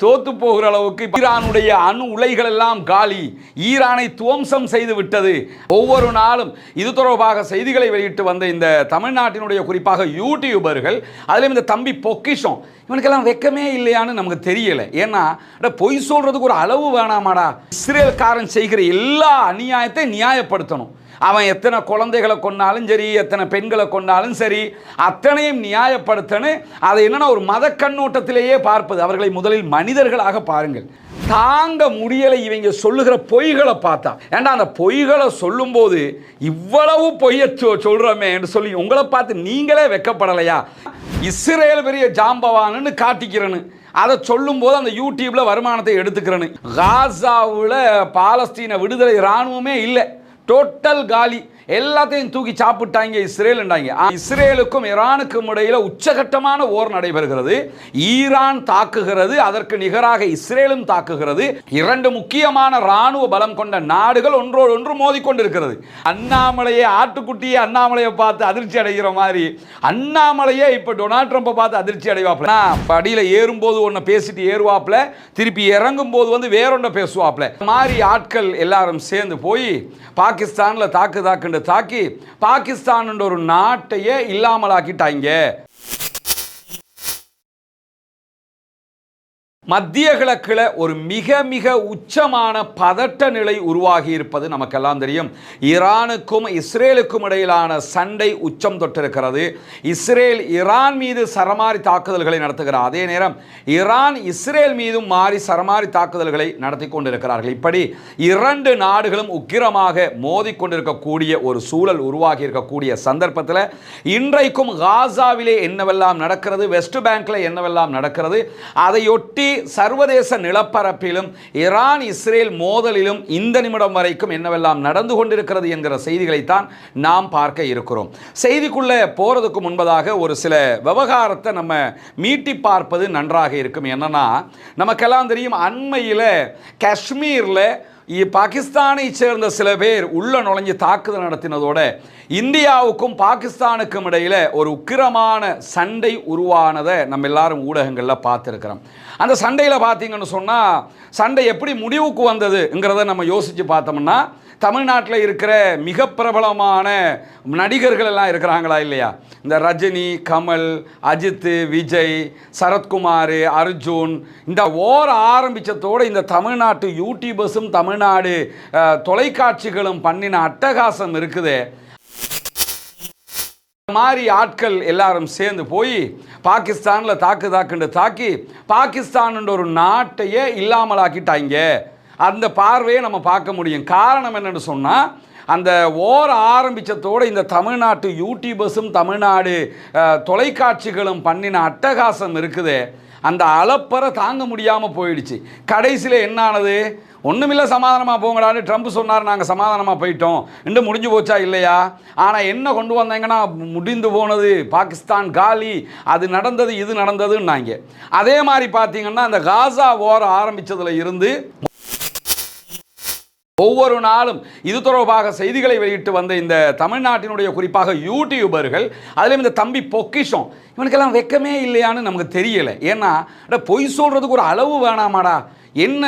தோத்து போகிற அளவுக்கு ஈரானுடைய அணு உலைகள் எல்லாம் காலி, ஈரானை துவம்சம் செய்து விட்டது. ஒவ்வொரு நாளும் இது தொடர்பாக செய்திகளை வெளியிட்டு வந்த இந்த தமிழ்நாட்டினுடைய குறிப்பாக யூடியூபர்கள், அதிலும் இந்த தம்பி பொக்கிஷம், இவனுக்கெல்லாம் வெக்கமே இல்லையான்னு நமக்கு தெரியல. ஏன்னா பொய் சொல்றதுக்கு ஒரு அளவு வேணாமாடா? இஸ்ரேல்காரன் செய்கிற எல்லா அநியாயத்தையும் நியாயப்படுத்தணும். அவன் எத்தனை குழந்தைகளை கொண்டாலும் சரி, எத்தனை பெண்களை கொண்டாலும் சரி, அத்தனையும் நியாயப்படுத்தணும். அதை என்னன்னா ஒரு மத கண்ணோட்டத்திலேயே பார்ப்பது. அவர்களை முதலில் மனிதர்களாக பாருங்கள். தாங்க முடியலை இவங்க சொல்லுகிற பொய்களை பார்த்தா. ஏண்டா அந்த பொய்களை சொல்லும் போது இவ்வளவு பொய்ய சொல்றோமே என்று சொல்லி உங்களை பார்த்து நீங்களே வெக்கப்படலையா? இஸ்ரேல் பெரிய ஜாம்பவான்னு காட்டிக்கிறேன்னு அதை சொல்லும் போது அந்த யூடியூப்ல வருமானத்தை எடுத்துக்கிறேன்னு. காசாவில் பாலஸ்தீன விடுதலை இராணுவமே இல்லை, டோட்டல் காலி, எல்லாத்தையும் தூக்கி சாப்பிட்டாங்க இஸ்ரேல். இஸ்ரேலுக்கும் ஈரானுக்கும் இடையில உச்சகட்டமான போர் நடைபெறுகிறது. ஈரான் தாக்குகிறது, அதற்கு நிகராக இஸ்ரேலும் தாக்குகிறது. இரண்டு முக்கியமான ராணுவ பலம் கொண்ட நாடுகள் ஒன்றோடு ஒன்று மோதிக்கொண்டிருக்கிறது. அண்ணாமலையை, ஆட்டுக்குட்டியை அண்ணாமலையை பார்த்து அதிர்ச்சி அடைகிற மாதிரி அண்ணாமலையே இப்ப டொனால்ட் ட்ரம்பை பார்த்து அதிர்ச்சி அடைவாப்ல. படியில ஏறும்போது ஒன்ன பேசிட்டு ஏறுவாப்ல, திருப்பி இறங்கும் போது வந்து வேறொன்ன பேசுவாப்ல. மாதிரி ஆட்கள் எல்லாரும் சேர்ந்து போய் பாகிஸ்தான்ல தாக்குன்னு தாக்கி பாகிஸ்தான் ஒரு நாட்டையே இல்லாமலாக்கிட்டாங்க. மத்திய கிழக்கில் ஒரு மிக மிக உச்சமான பதட்ட நிலை உருவாகி இருப்பது நமக்கெல்லாம் தெரியும். ஈரானுக்கும் இஸ்ரேலுக்கும் இடையிலான சண்டை உச்சம் தொட்டிருக்கிறது. இஸ்ரேல் ஈரான் மீது சரமாரி தாக்குதல்களை நடத்துகிறார். அதே நேரம் ஈரான் இஸ்ரேல் மீதும் மாறி சரமாரி தாக்குதல்களை நடத்தி கொண்டிருக்கிறார்கள். இப்படி இரண்டு நாடுகளும் உக்கிரமாக மோதிக்கொண்டிருக்கக்கூடிய ஒரு சூழல் உருவாகி இருக்கக்கூடிய சந்தர்ப்பத்தில் இன்றைக்கும் காசாவிலே என்னவெல்லாம் நடக்கிறது, வெஸ்ட் பேங்க்ல என்னவெல்லாம் நடக்கிறது, அதையொட்டி சர்வதேச நிலப்பரப்பிலும் ஈரான் இஸ்ரேல் மோதலிலும் இந்த நிமிடம் வரைக்கும் என்னவெல்லாம் நடந்து கொண்டிருக்கிறது என்கிற செய்திகளைத்தான் நாம் பார்க்க இருக்கிறோம். செய்திக்குள்ளே போறதுக்கு முன்பதாக ஒரு சில விவகாரத்தை நம்ம மீட்டி பார்ப்பது நன்றாக இருக்கும். என்னன்னா, நமக்கெல்லாம் தெரியும், அண்மையில் காஷ்மீரில் பாகிஸ்தானை சேர்ந்த சில பேர் உள்ள நுழைஞ்சு தாக்குதல் நடத்தினதோட இந்தியாவுக்கும் பாகிஸ்தானுக்கும் இடையில ஒரு உக்கிரமான சண்டை உருவானதை நம்ம எல்லாரும் ஊடகங்களில் பார்த்துருக்கிறோம். அந்த சண்டையில் பார்த்தீங்கன்னு சொன்னால், சண்டை எப்படி முடிவுக்கு வந்ததுங்கிறத நம்ம யோசித்து பார்த்தோம்னா, தமிழ்நாட்டில் இருக்கிற மிக பிரபலமான நடிகர்கள் எல்லாம் இருக்கிறாங்களா இல்லையா? இந்த ரஜினி, கமல், அஜித், விஜய், சரத்குமார், அர்ஜுன், இந்த ஓர் ஆரம்பித்ததோடு இந்த தமிழ்நாட்டு யூடியூபர்ஸும் தமிழ்நாடு தொலைக்காட்சிகளும் பண்ணின அட்டகாசம் இருக்குது. மாதிரி ஆட்கள் எல்லாரும் சேர்ந்து போய் பாகிஸ்தான்ல தாக்குன்னு தாக்கி பாகிஸ்தான் ஒரு நாட்டையே இல்லாமலாக்கிட்டாங்க. அந்த பார்வையை நம்ம பார்க்க முடியும். காரணம் என்னன்னு சொன்னா, அந்த ஓர் ஆரம்பித்ததோடு இந்த தமிழ்நாட்டு யூடியூபர்ஸும் தமிழ்நாடு தொலைக்காட்சிகளும் பண்ணின அட்டகாசம் இருக்குது. அந்த அளப்பறை தாங்க முடியாமல் போயிடுச்சு. கடைசியில் என்ன ஆனது? ஒன்றுமில்லை, சமாதானமாக போங்கடான்னு ட்ரம்ப் சொன்னார், நாங்கள் சமாதானமாக போயிட்டோம் என்று முடிஞ்சு போச்சா இல்லையா? ஆனால் என்ன கொண்டு வந்தாங்கன்னா, முடிந்து போனது பாகிஸ்தான் காலி, அது நடந்தது இது நடந்ததுன்னாங்க. அதே மாதிரி பார்த்தீங்கன்னா, அந்த காசா வார் ஆரம்பித்ததில் இருந்து ஒவ்வொரு நாளும் இது தொடர்பாக செய்திகளை வெளியிட்டு வந்த இந்த தமிழ்நாட்டினுடைய குறிப்பாக யூடியூபர்கள், அதிலும் இந்த தம்பி பொக்கிஷம், இவனுக்கெல்லாம் வெக்கமே இல்லையான்னு நமக்கு தெரியல. ஏன்னா பொய் சொல்றதுக்கு ஒரு அளவு வேணாமாடா? என்ன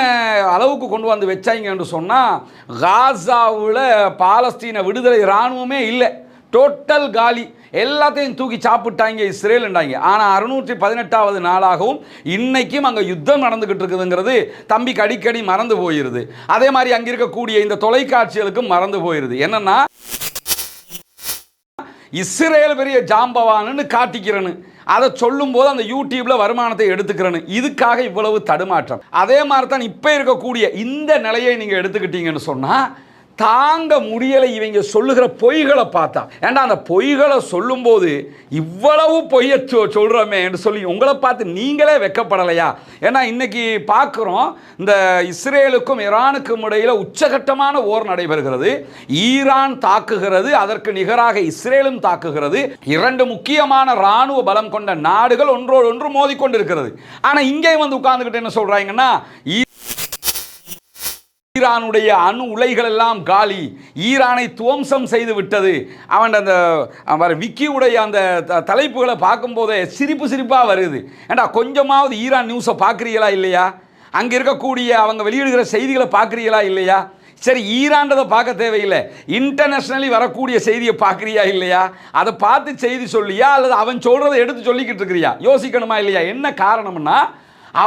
அளவுக்கு கொண்டு வந்து வச்சாங்க என்று சொன்னால், காசாவில் பாலஸ்தீன விடுதலை இராணுவமே இல்லை, டோட்டல் காலி, எல்லாத்தையும் தூக்கி சாப்பிட்டாங்க இஸ்ரேல். ஆனால் 618வது நாளாகவும் இன்னைக்கும் அங்கே யுத்தம் நடந்துகிட்டு இருக்குதுங்கிறது தம்பிக்கு அடிக்கடி மறந்து போயிருது. அதே மாதிரி அங்கே இருக்கக்கூடிய இந்த தொலைக்காட்சிகளுக்கும் மறந்து போயிருது. என்னன்னா, இஸ்ரேல் பெரிய ஜாம்பவான்னு காட்டிக்கிறேன்னு அதை சொல்லும் போது அந்த யூடியூப்ல வருமானத்தை எடுத்துக்கிறேன்னு, இதுக்காக இவ்வளவு தடுமாற்றம். அதே மாதிரி தான் இப்போ இருக்கக்கூடிய இந்த நிலையை நீங்கள் எடுத்துக்கிட்டீங்கன்னு சொன்னால், தாங்க முடியலை இவங்க சொல்லுகிற பொய்களை பார்த்தா. ஏண்டா அந்த பொய்களை சொல்லும்போது இவ்வளவு பொய்ய சொல்கிறோமே என்று சொல்லி உங்களை பார்த்து நீங்களே வெக்கப்படலையா? ஏன்னா இன்னைக்கு பார்க்குறோம், இந்த இஸ்ரேலுக்கும் ஈரானுக்கும் இடையில் உச்சகட்டமான போர் நடைபெறுகிறது. ஈரான் தாக்குகிறது, அதற்கு நிகராக இஸ்ரேலும் தாக்குகிறது. இரண்டு முக்கியமான இராணுவ பலம் கொண்ட நாடுகள் ஒன்றோடு ஒன்று மோதிக்கொண்டிருக்கிறது. ஆனால் இங்கே வந்து உட்கார்ந்துக்கிட்டு என்ன சொல்கிறாங்கன்னா, ஈரானுடைய அணு உலைகள் எல்லாம் காலி, ஈரானை துவம்சம் செய்து விட்டது. அவன் அந்த விக்கியுடைய அந்த தலைப்புகளை பார்க்கும்போதே சிரிப்பாக வருது. ஏண்டா கொஞ்சமாவது ஈரான் நியூஸை பார்க்குறீங்களா இல்லையா? அங்கே இருக்கக்கூடிய அவங்க வெளியிடுகிற செய்திகளை பார்க்குறீங்களா இல்லையா? சரி, ஈரான்றதை பார்க்க தேவையில்லை, இன்டர்நேஷ்னலி வரக்கூடிய செய்தியை பார்க்குறியா இல்லையா? அதை பார்த்து செய்தி சொல்லியா அல்லது அவன் சொல்கிறத எடுத்து சொல்லிக்கிட்டு இருக்கிறியா? யோசிக்கணுமா இல்லையா? என்ன காரணம்னா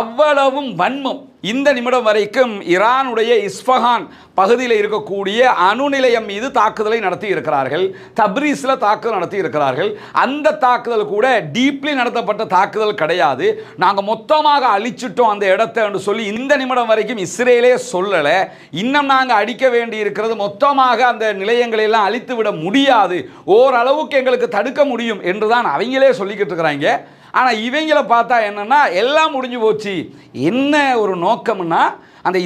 அவ்வளவும் வன்மம். இந்த நிமிடம் வரைக்கும் ஈரானுடைய இஸ்ஃபஹான் பகுதியில் இருக்கக்கூடிய அணு நிலையம் மீது தாக்குதலை நடத்தி இருக்கிறார்கள். தப்ரீஸில் தாக்குதல் நடத்தி இருக்கிறார்கள். அந்த தாக்குதல் கூட டீப்லி நடத்தப்பட்ட தாக்குதல் கிடையாது. நாங்கள் மொத்தமாக அழிச்சிட்டோம் அந்த இடத்தை என்று சொல்லி இந்த நிமிடம் வரைக்கும் இஸ்ரேலே சொல்லலை. இன்னும் நாங்கள் அடிக்க வேண்டி இருக்கிறது, மொத்தமாக அந்த நிலையங்களை எல்லாம் அழித்து விட முடியாது, ஓரளவுக்கு எங்களுக்கு தடுக்க முடியும் என்று தான் அவங்களே சொல்லிக்கிட்டு இருக்கிறாங்க. ஆனால் இவங்களை பார்த்தா என்னன்னா எல்லாம் முடிஞ்சு போச்சு. என்ன ஒரு நோக்கம்னா, அந்த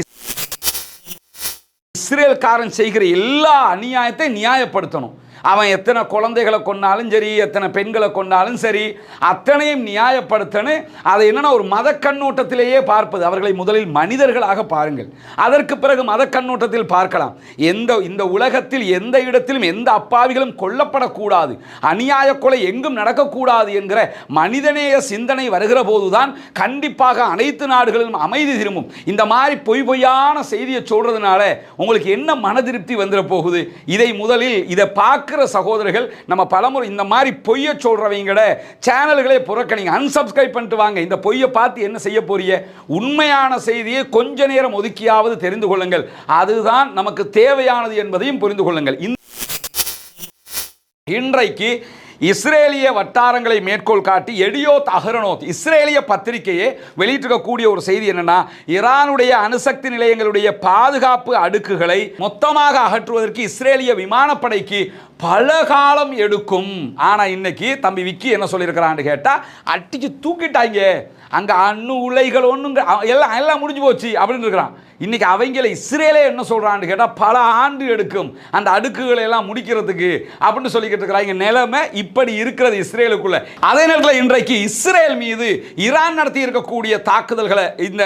இஸ்ரேல்காரன் செய்கிற எல்லா அநியாயத்தை நியாயப்படுத்தணும். அவன் எத்தனை குழந்தைகளை கொண்டாலும் சரி, எத்தனை பெண்களை கொண்டாலும் சரி, அத்தனையும் நியாயப்படுத்தணும். அதை என்னன்னா ஒரு மத கண்ணோட்டத்திலேயே பார்ப்பது. அவர்களை முதலில் மனிதர்களாக பாருங்கள், அதற்கு பிறகு மத கண்ணோட்டத்தில் பார்க்கலாம். இந்த உலகத்தில் எந்த இடத்திலும் எந்த அப்பாவிகளும் கொல்லப்படக்கூடாது, அநியாய கொலை எங்கும் நடக்கக்கூடாது என்கிற மனிதநேய சிந்தனை வருகிற போதுதான் கண்டிப்பாக அனைத்து நாடுகளிலும் அமைதி திரும்பும். இந்த மாதிரி பொய்யான செய்தியை சொல்றதுனால உங்களுக்கு என்ன மன திருப்தி வந்துட போகுது? இதை முதலில் இதை பார்க்க சகோதரர்கள் நம்ம பலமுறை இந்த மாதிரி பொய்ய சொல்றவங்கள சேனல்களே புறக்கணிங்க, அன்சப்ஸ்கிரைப் பண்ணிட்டு வாங்க. இந்த பொய்யை பார்த்து என்ன செய்ய போறீங்க? உண்மையான செய்தியை கொஞ்ச நேரம் ஒதுக்கியாவது தெரிந்து கொள்ளுங்கள். அதுதான் நமக்கு தேவையானது என்பதையும் புரிந்து கொள்ளுங்கள். இன்றைக்கு இஸ்ரேலிய வட்டாரங்களை மேற்கோள் காட்டி எடியோத் அஹ்ரோனோத் இஸ்ரேலிய பத்திரிகையை வெளியிட்டிருக்கக்கூடிய ஒரு செய்தி என்னன்னா, ஈரானுடைய அணுசக்தி நிலையங்களுடைய பாதுகாப்பு அடுக்குகளை மொத்தமாக அகற்றுவதற்கு இஸ்ரேலிய விமானப்படைக்கு பல காலம் எடுக்கும். ஆனால் இன்னைக்கு தம்பி விக்கி என்ன சொல்லியிருக்கிறான்னு கேட்டால், அடிச்சு தூக்கிட்டாங்க, அங்கே அணு உலைகள் ஒன்றுங்க எல்லாம் முடிஞ்சு போச்சு அப்படின்னு இருக்கிறான். இன்னைக்கு அவங்கள இஸ்ரேலே என்ன சொல்கிறான்னு கேட்டால் பல ஆண்டு எடுக்கும் அந்த அடுக்குகளை எல்லாம் முடிக்கிறதுக்கு அப்படின்னு சொல்லிக்கிட்டு இருக்கிறாங்க. நிலைமை இப்படி இருக்கிறது இஸ்ரேலுக்குள்ள. அதே நேரத்தில் இன்றைக்கு இஸ்ரேல் மீது ஈரான் நடத்தி இருக்கக்கூடிய தாக்குதல்களை, இந்த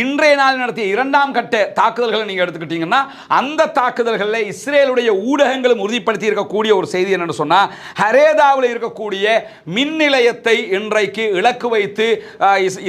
இன்றைய நாள் நடத்திய இரண்டாம் கட்ட தாக்குதல்களை நீங்கள் எடுத்துக்கிட்டீங்கன்னா, அந்த தாக்குதல்களில் இஸ்ரேலுடைய ஊடகங்களும் உறுதிப்படுத்தி இருக்கக்கூடிய ஒரு செய்தி என்னன்னு சொன்னால், ஹரேதாவில் இருக்கக்கூடிய மின் நிலையத்தை இன்றைக்கு இலக்கு வைத்து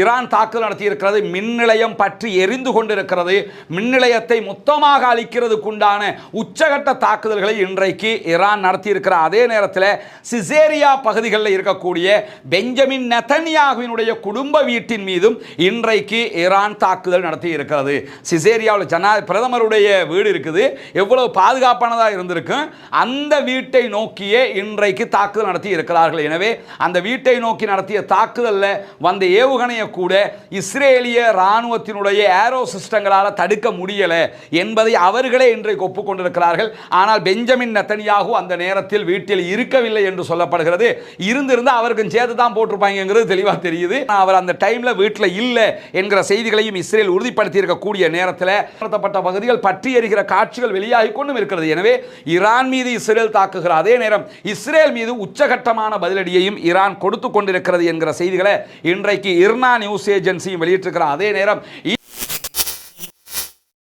ஈரான் தாக்குதல் நடத்தி இருக்கிறது. மின் நிலையம் பற்றி எரிந்து கொண்டிருக்கிறது. மின் நிலையத்தை மொத்தமாக அழிக்கிறதுக்குண்டான உச்சகட்ட தாக்குதல்களை இன்றைக்கு ஈரான் நடத்தி இருக்கிற அதே நேரத்தில் சிசேரியா பகுதிகளில் இருக்கக்கூடிய பெஞ்சமின் நெதன்யாகுவினுடைய குடும்ப வீட்டின் மீதும் இன்றைக்கு ஈரான் தாக்குதல் நடத்தி இருக்கிறது. சிசேரியாவில் பிரதமருடைய வீடு இருக்குது, எவ்வளவு பாதுகாப்பானதாக இருந்திருக்கும். அந்த வீட்டை நோக்கியே இன்றைக்கு தாக்குதல் நடத்தி இருக்கிறார்கள். எனவே அந்த வீட்டை நோக்கி நடத்திய தாக்குதலில் வந்த ஏவுகணையை கூட இஸ்ரேலிய இராணுவத்தினுடைய ஏரோ சிஸ்டங்களால் தடுக்க முடியலை என்பதை அவர்களே இன்றைக்கு ஒப்புக்கொண்டிருக்கிறார்கள். ஆனால் பெஞ்சமின் நெதன்யாகு அந்த நேரத்தில் வீட்டில் இருக்கவில்லை என்று சொல்லப்படுகிறது. இருந்திருந்தா அவருக்கு சேர்த்து தான் போட்டிருப்பாங்கிறது தெளிவாக தெரியுது. அவர் அந்த டைம்ல வீட்டில் இல்லை என்கிற செய்திகளையும் இஸ்ரேல் உறுதிப்படுத்தி இருக்கக்கூடிய நேரத்தில் நடத்தப்பட்ட பகுதிகள் பற்றி எரிகிற காட்சிகள் வெளியாகி கொண்டும் இருக்கிறது. எனவே ஈரான் மீது இஸ்ரேல் தாக்குகிற அதே நேரம் இஸ்ரேல் மீது உச்சகட்டமான பதிலடியையும் ஈரான் கொடுத்து கொண்டிருக்கிறது என்கிற செய்திகளை இன்றைக்கு இர்னா நியூஸ் ஏஜென்சியும் வெளியிட்டிருக்கிற அதே நேரம்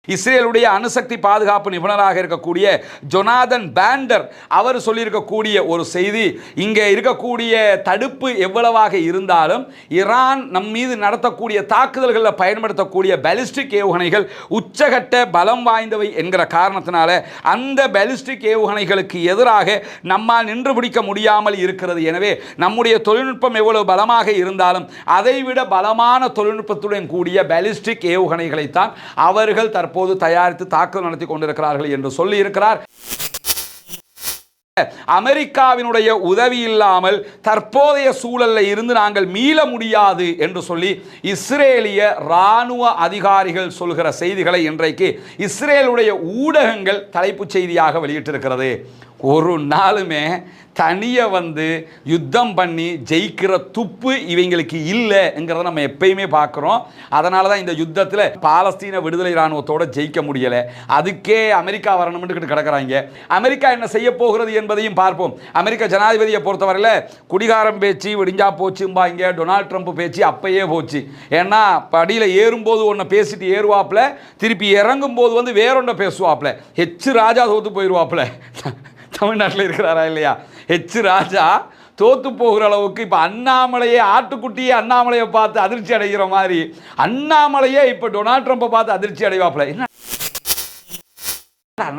இஸ்ரேலுடைய அணுசக்தி பாதுகாப்பு நிபுணராக இருக்கக்கூடிய ஜொனாதன் பேண்டர் அவர் சொல்லியிருக்கக்கூடிய ஒரு செய்தி, இங்கே இருக்கக்கூடிய தடுப்பு எவ்வளவாக இருந்தாலும் ஈரான் நம் மீது நடத்தக்கூடிய தாக்குதல்களில் பயன்படுத்தக்கூடிய பாலிஸ்டிக் ஏவுகணைகள் உச்சகட்ட பலம் வாய்ந்தவை என்கிற காரணத்தினால அந்த பாலிஸ்டிக் ஏவுகணைகளுக்கு எதிராக நம்மால் நின்று பிடிக்க முடியாமல் இருக்கிறது. எனவே நம்முடைய தொழில்நுட்பம் எவ்வளவு பலமாக இருந்தாலும் அதைவிட பலமான தொழில்நுட்பத்துடன் கூடிய பாலிஸ்டிக் ஏவுகணைகளைத்தான் அவர்கள் தற்போது தயாரித்து தாக்குதல் நடத்தி கொண்டிருக்கிறார்கள் என்று சொல்லி இருக்கிறார். அமெரிக்காவினுடைய உதவி இல்லாமல் தற்போதைய சூழலில் இருந்து நாங்கள் மீள முடியாது என்று சொல்லி இஸ்ரேலிய இராணுவ அதிகாரிகள் சொல்கிற செய்திகளை இன்றைக்கு இஸ்ரேலுடைய ஊடகங்கள் தலைப்புச் செய்தியாக வெளியிட்டிருக்கிறது. ஒரு நாளுமே தனியை வந்து யுத்தம் பண்ணி ஜெயிக்கிற துப்பு இவங்களுக்கு இல்லைங்கிறத நம்ம எப்பயுமே பார்க்குறோம். அதனால தான் இந்த யுத்தத்தில் பாலஸ்தீன விடுதலை இராணுவத்தோடு ஜெயிக்க முடியலை. அதுக்கே அமெரிக்கா வரணும்னு கிடக்கிறாங்க. அமெரிக்கா என்ன செய்ய போகிறது என்பதையும் பார்ப்போம். அமெரிக்க ஜனாதிபதியை பொறுத்தவரையில் குடிகாரம் பேச்சு விடிஞ்சா போச்சும்பாங்க. டொனால்ட் ட்ரம்ப் பேச்சு அப்பயே போச்சு. ஏன்னா படியில் ஏறும்போது ஒன்று பேசிட்டு ஏறுவாப்பில், திருப்பி இறங்கும் போது வந்து வேறொன்றை பேசுவாப்பில். ஹெச் ராஜா தோத்து போயிடுவாப்பில். தமிழ்நாட்டில் இருக்கிறாரா இல்லையா? ஹெச் ராஜா தோத்து போகிற அளவுக்கு இப்போ அண்ணாமலையே ஆட்டுக்குட்டியே அண்ணாமலையை பார்த்து அதிர்ச்சி அடைகிற மாதிரி அண்ணாமலையே இப்போ டொனால்ட் ட்ரம்பை பார்த்து அதிர்ச்சி அடைவாப்பில். என்ன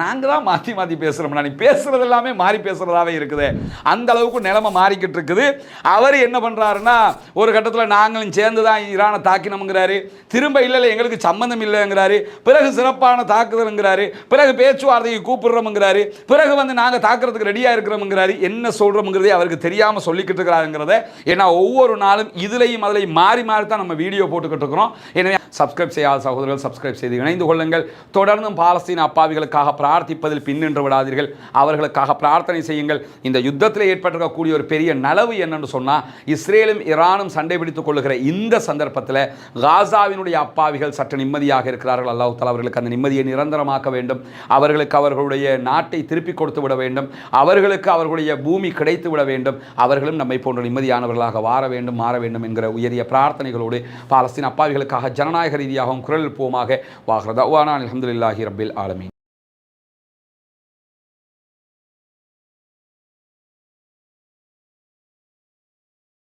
நாங்கள் தான் மாற்றி மாற்றி பேசுகிறோம்னா, நீ பேசுகிறது எல்லாமே மாறி பேசுகிறதாவே இருக்குது. அந்த அளவுக்கு நிலைமை மாறிக்கிட்டு இருக்குது. அவர் என்ன பண்ணுறாருன்னா, ஒரு கட்டத்தில் நாங்களும் சேர்ந்து தான் ஈரானை தாக்கினோம்ங்கிறாரு. திரும்ப இல்லை எங்களுக்கு சம்மந்தம் இல்லைங்கிறாரு. பிறகு சிறப்பான தாக்குதலுங்கிறாரு. பிறகு பேச்சுவார்த்தைக்கு கூப்பிடுறோம்ங்கிறாரு. பிறகு வந்து நாங்கள் தாக்குறதுக்கு ரெடியாக இருக்கிறோம்ங்கிறாரு. என்ன சொல்கிறோம்ங்கிறதே அவருக்கு தெரியாமல் சொல்லிக்கிட்டு இருக்கிறாருங்கிறத. ஏன்னா ஒவ்வொரு நாளும் இதுலையும் அதிலையும் மாறி மாறி தான் நம்ம வீடியோ போட்டுக்கிட்டு இருக்கிறோம். எனவே சப்ஸ்கிரைப் செய்யாத சகோதரர்கள் சப்ஸ்கிரைப் செய்து இணைந்து கொள்ளுங்கள். தொடர்ந்தும் பாலஸ்தீன அப்பாவிகளுக்காக பிரார்த்திப்பதில் பின்னின்று விடாதீர்கள். அவர்களுக்காக பிரார்த்தனை செய்யுங்கள். இந்த யுத்தத்தில் ஏற்பட்டிருக்கக்கூடிய ஒரு பெரிய நலவு என்னன்னு சொன்னால், இஸ்ரேலும் ஈரானும் சண்டை பிடித்துக் கொள்ளுகிற இந்த சந்தர்ப்பத்தில் காசாவினுடைய அப்பாவிகள் சற்று நிம்மதியாக இருக்கிறார்கள். அல்லாஹ் தஆலா அவர்களுக்கு அந்த நிம்மதியை நிரந்தரமாக்க வேண்டும். அவர்களுக்கு அவர்களுடைய நாட்டை திருப்பி கொடுத்து விட வேண்டும். அவர்களுக்கு அவர்களுடைய பூமி கிடைத்து விட வேண்டும். அவர்களும் நம்மை போன்ற நிம்மதியானவர்களாக மாற வேண்டும் என்கிற உயரிய பிரார்த்தனைகளோடு பாலஸ்தீன அப்பாவிகளுக்காக ஜனநாயக ரீதியாகவும் குரல் எழுப்புவோமாக. வாஹ்ர தஅவானா அல்ஹம்துலில்லாஹி ரப்பில் ஆலமீன்.